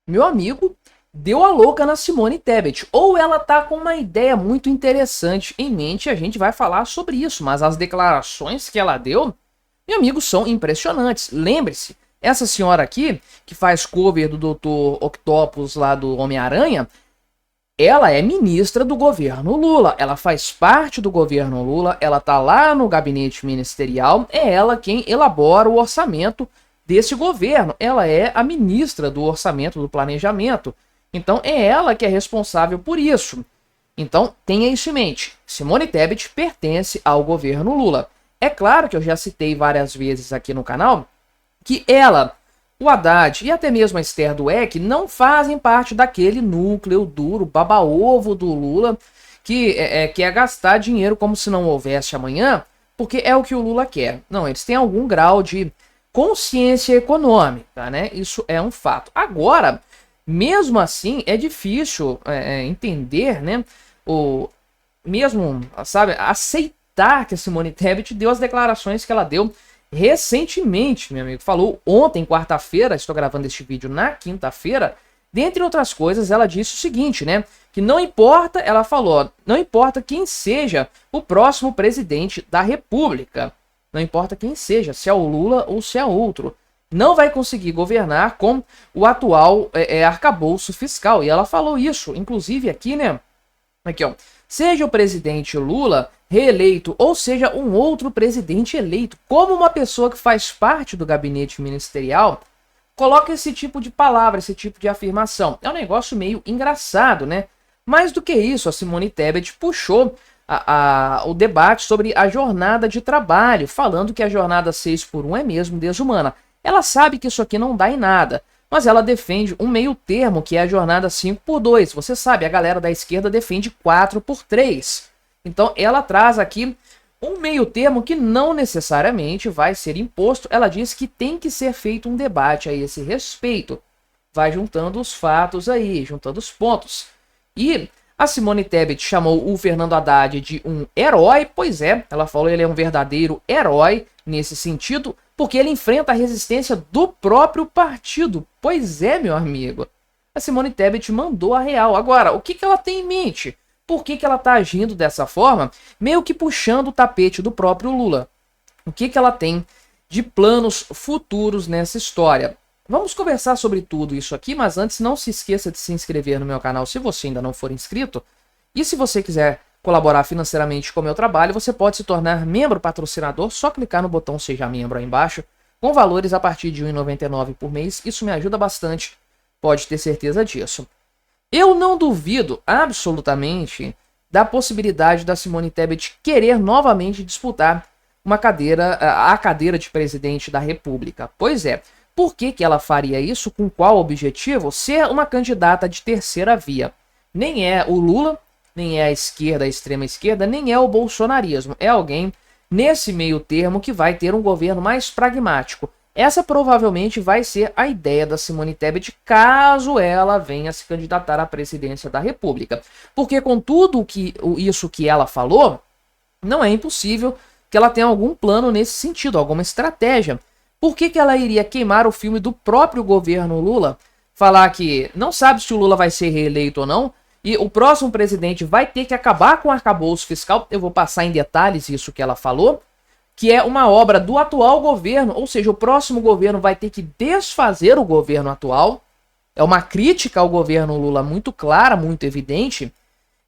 Meu amigo, deu a louca na Simone Tebet. Ou ela tá com uma ideia muito interessante em mente, a gente vai falar sobre isso, mas as declarações que ela deu, meu amigo, são impressionantes. Lembre-se, essa senhora aqui, que faz cover do Dr. Octopus lá do Homem-Aranha, ela é ministra do governo Lula, ela faz parte do governo Lula, ela tá lá no gabinete ministerial, é ela quem elabora o orçamento desse governo, ela é a ministra do orçamento, do planejamento, então é ela que é responsável por isso. Então tenha isso em mente, Simone Tebet pertence ao governo Lula. É claro que eu já citei várias vezes aqui no canal que ela, o Haddad e até mesmo a Esther Dweck não fazem parte daquele núcleo duro, baba-ovo do Lula, que quer gastar dinheiro como se não houvesse amanhã, porque é o que o Lula quer. Não, eles têm algum grau de consciência econômica, né? Isso é um fato. Agora, mesmo assim, é difícil entender, né? Mesmo, sabe, aceitar que a Simone Tebet deu as declarações que ela deu recentemente, meu amigo. Falou ontem, quarta-feira, estou gravando este vídeo na quinta-feira. Dentre outras coisas, ela disse o seguinte, né? Que não importa, ela falou, não importa quem seja o próximo presidente da República. Não importa quem seja, se é o Lula ou se é outro. Não vai conseguir governar com o atual arcabouço fiscal. E ela falou isso, inclusive aqui, né? Aqui, ó. Seja o presidente Lula reeleito ou seja um outro presidente eleito, como uma pessoa que faz parte do gabinete ministerial coloca esse tipo de palavra, esse tipo de afirmação. É um negócio meio engraçado, né? Mais do que isso, a Simone Tebet puxou o debate sobre a jornada de trabalho, falando que a jornada 6x1 é mesmo desumana. Ela sabe que isso aqui não dá em nada, mas ela defende um meio termo, que é a jornada 5x2. Você sabe, a galera da esquerda defende 4x3. Então ela traz aqui um meio termo que não necessariamente vai ser imposto. Ela diz que tem que ser feito um debate a esse respeito. Vai juntando os fatos aí, juntando os pontos. E a Simone Tebet chamou o Fernando Haddad de um herói. Pois é, ela falou que ele é um verdadeiro herói nesse sentido, porque ele enfrenta a resistência do próprio partido. Pois é, meu amigo. A Simone Tebet mandou a real. Agora, o que ela tem em mente? Por que ela está agindo dessa forma? Meio que puxando o tapete do próprio Lula. O que ela tem de planos futuros nessa história? Vamos conversar sobre tudo isso aqui, mas antes não se esqueça de se inscrever no meu canal se você ainda não for inscrito. E se você quiser colaborar financeiramente com o meu trabalho, você pode se tornar membro patrocinador, só clicar no botão Seja Membro aí embaixo, com valores a partir de R$ 1,99 por mês. Isso me ajuda bastante, pode ter certeza disso. Eu não duvido absolutamente da possibilidade da Simone Tebet querer novamente disputar a cadeira de presidente da República. Pois é, por que ela faria isso? Com qual objetivo? Ser uma candidata de terceira via. Nem é o Lula, nem é a esquerda, a extrema esquerda, nem é o bolsonarismo. É alguém nesse meio termo que vai ter um governo mais pragmático. Essa provavelmente vai ser a ideia da Simone Tebet caso ela venha se candidatar à presidência da República. Porque com tudo isso que ela falou, não é impossível que ela tenha algum plano nesse sentido, alguma estratégia. Por que ela iria queimar o filme do próprio governo Lula? Falar que não sabe se o Lula vai ser reeleito ou não, e o próximo presidente vai ter que acabar com o arcabouço fiscal. Eu vou passar em detalhes isso que ela falou, que é uma obra do atual governo, ou seja, o próximo governo vai ter que desfazer o governo atual. É uma crítica ao governo Lula muito clara, muito evidente.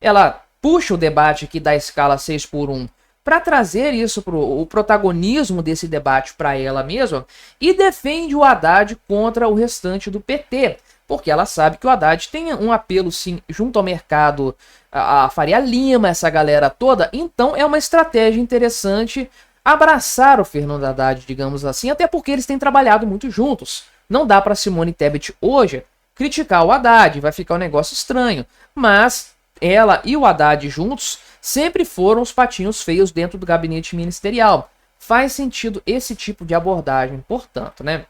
Ela puxa o debate aqui da escala 6x1 para trazer isso, o protagonismo desse debate para ela mesma, e defende o Haddad contra o restante do PT, porque ela sabe que o Haddad tem um apelo sim junto ao mercado, a Faria Lima, essa galera toda. Então é uma estratégia interessante abraçar o Fernando Haddad, digamos assim, até porque eles têm trabalhado muito juntos. Não dá para Simone Tebet hoje criticar o Haddad, vai ficar um negócio estranho, mas ela e o Haddad juntos sempre foram os patinhos feios dentro do gabinete ministerial. Faz sentido esse tipo de abordagem, portanto, né?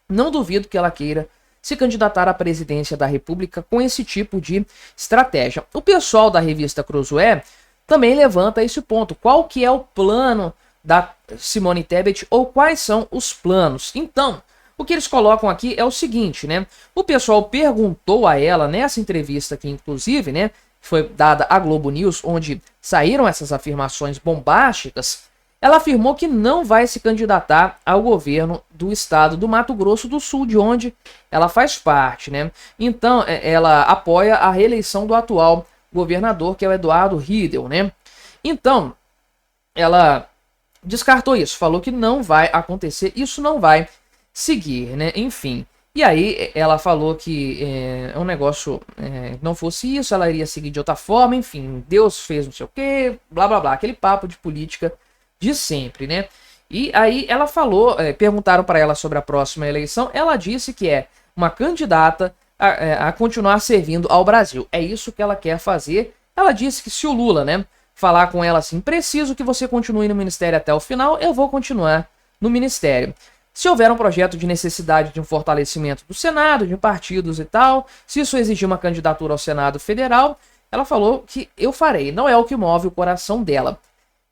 Não duvido que ela queira se candidatar à presidência da República com esse tipo de estratégia. O pessoal da revista Cruzoé também levanta esse ponto. Qual que é o plano da Simone Tebet ou quais são os planos? Então, O que eles colocam aqui é o seguinte, né? O pessoal perguntou a ela nessa entrevista aqui, inclusive, né? Foi dada à Globo News, onde saíram essas afirmações bombásticas. Ela afirmou que não vai se candidatar ao governo do estado do Mato Grosso do Sul, de onde ela faz parte, né? Então, ela apoia a reeleição do atual governador, que é o Eduardo Riedel, né? Então, ela descartou isso, falou que não vai acontecer, isso não vai seguir, né? Enfim. E aí ela falou que é um negócio, não fosse isso, ela iria seguir de outra forma, enfim, Deus fez não sei o que, blá blá blá, aquele papo de política de sempre, né? E aí ela falou, perguntaram para ela sobre a próxima eleição, ela disse que é uma candidata a continuar servindo ao Brasil, é isso que ela quer fazer. Ela disse que se o Lula, né, falar com ela assim, preciso que você continue no ministério até o final, eu vou continuar no ministério. Se houver um projeto de necessidade de um fortalecimento do Senado, de partidos e tal, se isso exigir uma candidatura ao Senado Federal, ela falou que eu farei, não é o que move o coração dela.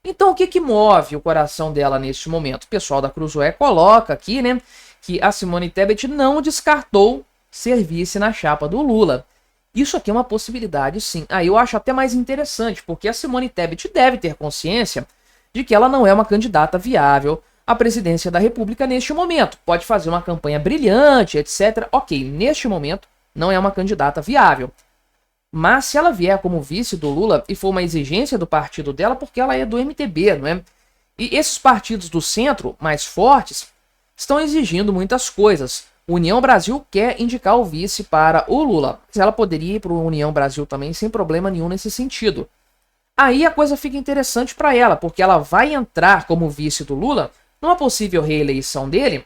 Então o que move o coração dela neste momento? O pessoal da Cruzoé coloca aqui, né, que a Simone Tebet não descartou ser vice na chapa do Lula. Isso aqui é uma possibilidade, sim. Aí eu acho até mais interessante, porque a Simone Tebet deve ter consciência de que ela não é uma candidata viável à presidência da República neste momento. Pode fazer uma campanha brilhante, etc. Ok, neste momento não é uma candidata viável. Mas se ela vier como vice do Lula e for uma exigência do partido dela, porque ela é do MTB, não é? E esses partidos do centro, mais fortes, estão exigindo muitas coisas. O União Brasil quer indicar o vice para o Lula. Mas ela poderia ir para o União Brasil também sem problema nenhum nesse sentido. Aí a coisa fica interessante para ela, porque ela vai entrar como vice do Lula numa possível reeleição dele,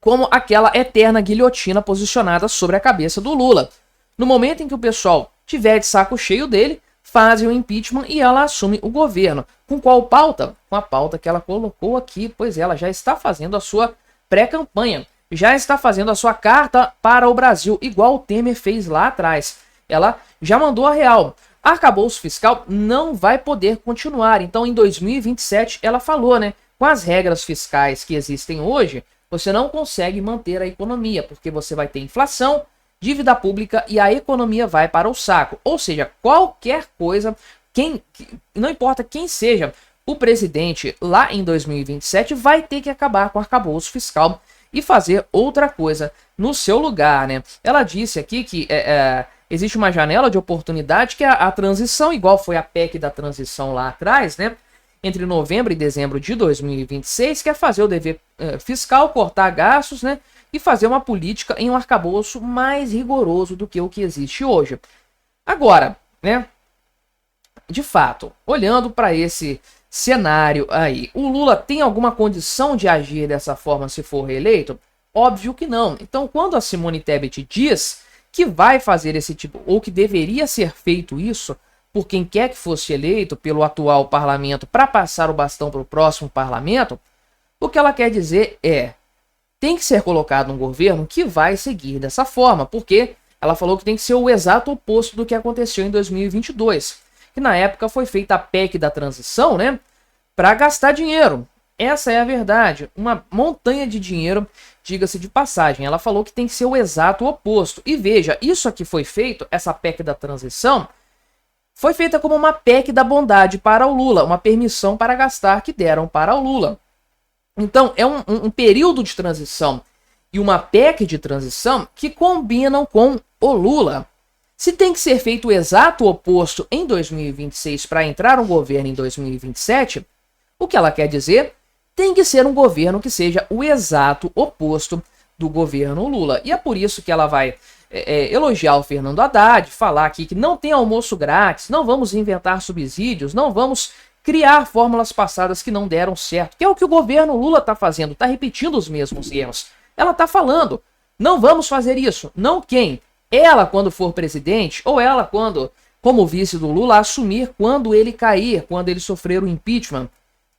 como aquela eterna guilhotina posicionada sobre a cabeça do Lula. No momento em que o pessoal tiver de saco cheio dele, fazem o impeachment e ela assume o governo. Com qual pauta? Com a pauta que ela colocou aqui, pois ela já está fazendo a sua pré-campanha, já está fazendo a sua carta para o Brasil, igual o Temer fez lá atrás. Ela já mandou a real. Arcabouço fiscal não vai poder continuar. Então, em 2027, ela falou, né? Com as regras fiscais que existem hoje, você não consegue manter a economia, porque você vai ter inflação, dívida pública e a economia vai para o saco. Ou seja, qualquer coisa, não importa quem seja o presidente lá em 2027, vai ter que acabar com o arcabouço fiscal e fazer outra coisa no seu lugar, né? Ela disse aqui que existe uma janela de oportunidade que é a transição, igual foi a PEC da transição lá atrás, né? Entre novembro e dezembro de 2026, que é fazer o dever fiscal, cortar gastos, né? E fazer uma política em um arcabouço mais rigoroso do que o que existe hoje. Agora, né? De fato, olhando para esse cenário aí, o Lula tem alguma condição de agir dessa forma se for reeleito? Óbvio que não. Então, quando a Simone Tebet diz que vai fazer esse tipo, ou que deveria ser feito isso, por quem quer que fosse eleito pelo atual parlamento para passar o bastão para o próximo parlamento, o que ela quer dizer é, tem que ser colocado um governo que vai seguir dessa forma, porque ela falou que tem que ser o exato oposto do que aconteceu em 2022, que na época foi feita a PEC da transição, né, para gastar dinheiro. Essa é a verdade, uma montanha de dinheiro, diga-se de passagem. Ela falou que tem que ser o exato oposto. E veja, isso aqui foi feito, essa PEC da transição, foi feita como uma PEC da bondade para o Lula, uma permissão para gastar que deram para o Lula. Então, é um período de transição e uma PEC de transição que combinam com o Lula. Se tem que ser feito o exato oposto em 2026 para entrar um governo em 2027, o que ela quer dizer? Tem que ser um governo que seja o exato oposto do governo Lula. E é por isso que ela vai elogiar o Fernando Haddad, falar aqui que não tem almoço grátis, não vamos inventar subsídios, não vamos criar fórmulas passadas que não deram certo, que é o que o governo Lula está fazendo, está repetindo os mesmos erros. Ela está falando, não vamos fazer isso. Não quem? Ela quando for presidente, ou ela quando, como vice do Lula, assumir quando ele cair, quando ele sofrer o impeachment.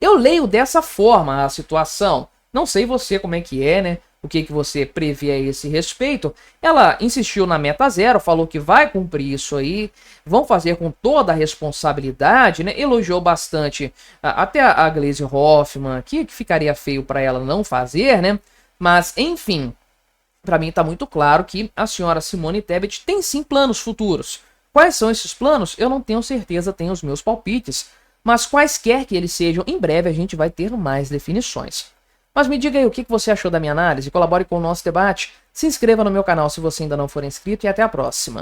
Eu leio dessa forma a situação. Não sei você como é que é, né? O que você prevê a esse respeito. Ela insistiu na meta zero, falou que vai cumprir isso aí, vão fazer com toda a responsabilidade, né? Elogiou bastante até a Gleisi Hoffmann aqui, que ficaria feio para ela não fazer, né? Mas, enfim, Para mim está muito claro que a senhora Simone Tebet tem sim planos futuros. Quais são esses planos? Eu não tenho certeza, tenho os meus palpites, mas quaisquer que eles sejam, em breve a gente vai ter mais definições. Mas me diga aí o que você achou da minha análise, colabore com o nosso debate, se inscreva no meu canal se você ainda não for inscrito e até a próxima.